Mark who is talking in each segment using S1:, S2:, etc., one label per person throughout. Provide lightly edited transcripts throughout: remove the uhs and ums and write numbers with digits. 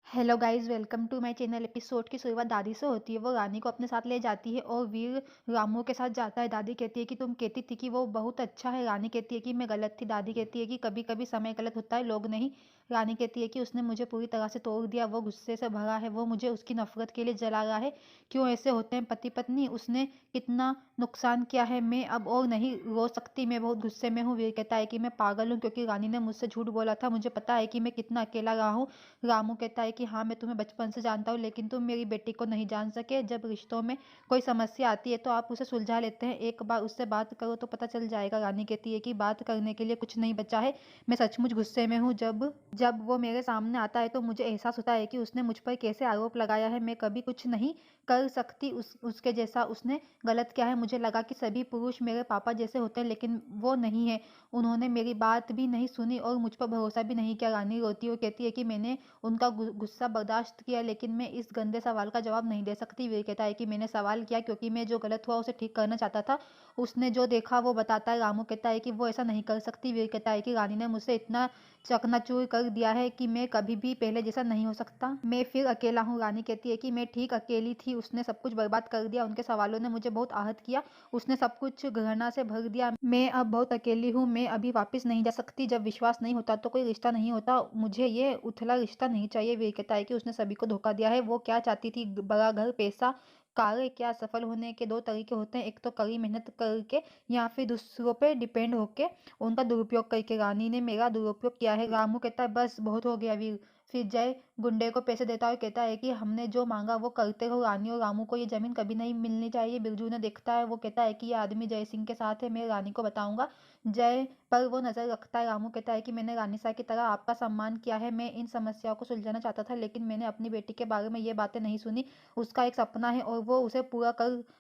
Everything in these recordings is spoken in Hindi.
S1: Hello guys, welcome to my channel. Episode की शुरुआत दादी से होती है। वो रानी को अपने साथ ले जाती है और वीर रामू के साथ जाता है। दादी कहती है कि तुम कहती थी कि वो बहुत अच्छा है। रानी कहती है कि मैं गलत थी। दादी कहती है कि कभी कभी समय गलत होता है, लोग नहीं। रानी कहती है कि उसने मुझे पूरी तरह से तोड़ दिया। वो गुस्से से भरा है। वो मुझे उसकी नफरत के लिए जला रहा है। क्यों ऐसे होते हैं पति पत्नी? उसने कितना नुकसान किया है। मैं अब और नहीं रो सकती। मैं बहुत गुस्से में हूँ। वीर कहता है कि मैं पागल हूँ क्योंकि रानी ने मुझसे झूठ बोला था। मुझे पता है कि मैं कितना अकेला रहा हूँ। रामू कहता है कि हाँ, मैं तुम्हें बचपन से जानता हूँ, लेकिन तुम मेरी बेटी को नहीं जान सके। जब रिश्तों में कोई समस्या आती है तो आप उसे सुलझा लेते हैं। एक बार उससे बात करो तो पता चल जाएगा। रानी कहती है कि बात करने के लिए कुछ नहीं बचा है। मैं सचमुच गुस्से में हूँ। जब जब वो मेरे सामने आता है तो मुझे एहसास होता है कि उसने मुझ पर कैसे आरोप लगाया है। मैं कभी कुछ नहीं कर सकती उसके जैसा। उसने गलत किया है। मुझे लगा कि सभी पुरुष मेरे पापा जैसे होते हैं, लेकिन वो नहीं है। उन्होंने मेरी बात भी नहीं सुनी और मुझ पर भरोसा भी नहीं किया। रानी रोती है और कहती है कि मैंने उनका गुस्सा बर्दाश्त किया, लेकिन मैं इस गंदे सवाल का जवाब नहीं दे सकती। वीर कहता है कि मैंने सवाल किया क्योंकि मैं जो गलत हुआ उसे ठीक करना चाहता था। उसने जो देखा वो बताता है। रामू कहता है कि वो ऐसा नहीं कर सकती। वीर कहता है कि रानी ने मुझसे इतना चकनाचूर कर दिया है कि मैं कभी भी पहले जैसा नहीं हो सकता। मैं फिर अकेला हूँ। रानी कहती है कि मैं ठीक अकेली थी। उसने सब कुछ बर्बाद कर दिया। उनके सवालों ने मुझे बहुत आहत किया। उसने सब कुछ घृणा से भर दिया। मैं अब बहुत अकेली हूँ। मैं अभी वापस नहीं जा सकती। जब विश्वास नहीं होता तो कोई रिश्ता नहीं होता। मुझे ये उथला रिश्ता नहीं चाहिए। वीर कहता है कि उसने सभी को धोखा दिया है। वो क्या चाहती थी? बड़ा घर, पैसा, कारें। क्या सफल होने के दो तरीके होते हैं, एक तो कड़ी मेहनत करके या फिर दूसरों पे डिपेंड होके उनका दुरुपयोग करके। रानी ने मेरा दुरुपयोग किया है। रामू कहता है बस बहुत हो गया वीर। फिर जय गुंडे को पैसे देता है और कहता है कि हमने जो मांगा वो करते रहो। रानी और रामू को ये जमीन कभी नहीं मिलनी चाहिए। बिरजू ने देखता है। वो कहता है कि ये आदमी जय सिंह के साथ है। मैं रानी को बताऊंगा। जय पर वो नजर रखता है। रामू कहता है कि मैंने रानी सा की तरह आपका सम्मान किया है। मैं इन समस्याओं को सुलझाना चाहता था, लेकिन मैंने अपनी बेटी के बारे में ये बातें नहीं सुनी। उसका एक सपना है और वो उसे पूरा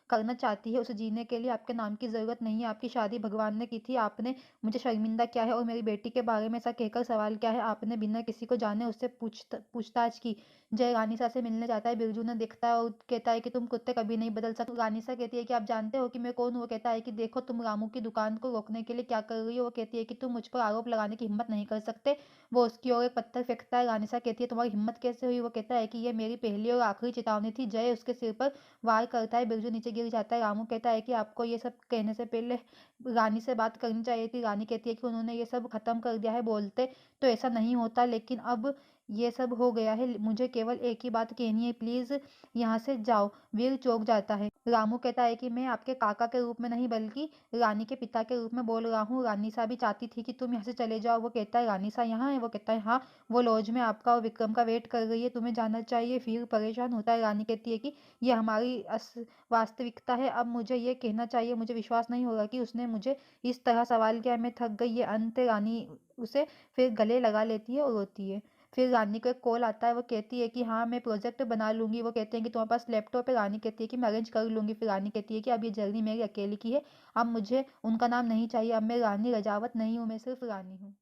S1: करना चाहती है। उसे जीने के लिए आपके नाम की जरूरत नहीं है। आपकी शादी भगवान ने की थी। आपने मुझे शर्मिंदा किया है और मेरी बेटी के बारे में ऐसा कहकर सवाल किया है। आपने बिना किसी को जाने उससे पूछताछ की। जय रानीसा से मिलने जाता है। बिरजू ने देखता है और कहता है कि तुम कुत्ते कभी नहीं बदल सकते। रानीसा कहती है कि आप जानते हो कि मैं कौन हूँ? वो कहता है कि देखो तुम रामू की दुकान को रोकने के लिए क्या कर रही हो। वो कहती है कि तुम मुझ पर आरोप लगाने की हिम्मत नहीं कर सकते। वो उसकी ओर एक पत्थर फेंकता है। रानीसा कहती है तुम्हारी हिम्मत कैसे हुई? वो कहता है कि ये मेरी पहली और आखिरी चेतावनी थी। जय उसके सिर पर वार करता है। बिरजू नीचे गिर जाता है। रामू कहता है कि आपको ये सब कहने से पहले रानी से बात करनी चाहिए थी। रानी कहती है कि उन्होंने ये सब खत्म कर दिया है। बोलते तो ऐसा नहीं होता, लेकिन अब ये सब हो गया है। मुझे केवल एक ही बात कहनी है, प्लीज यहाँ से जाओ। वीर चौंक जाता है। रामू कहता है कि मैं आपके काका के रूप में नहीं बल्कि रानी के पिता के रूप में बोल रहा हूँ। रानी सा भी चाहती थी कि तुम यहाँ से चले जाओ। वो कहता है रानी सा यहाँ है? वो कहता है हाँ, वो लॉज में आपका और विक्रम का वेट कर रही है। तुम्हें जाना चाहिए। फिर परेशान होता है। रानी कहती है कि ये हमारी वास्तविकता है। अब मुझे ये कहना चाहिए। मुझे विश्वास नहीं हो रहा कि उसने मुझे इस तरह सवाल किया। मैं थक गई। ये अंत है। रानी उसे फिर गले लगा लेती है और रोती है। फिर रानी को एक कॉल आता है। वो कहती है कि हाँ, मैं प्रोजेक्ट बना लूंगी। वो कहते हैं कि तुम्हारे पास लैपटॉप है? रानी कहती है कि मैं अरेंज कर लूंगी। फिर रानी कहती है कि अब ये जर्नी मेरी अकेली की है। अब मुझे उनका नाम नहीं चाहिए। अब मैं रानी रजावत नहीं हूँ, मैं सिर्फ रानी हूँ।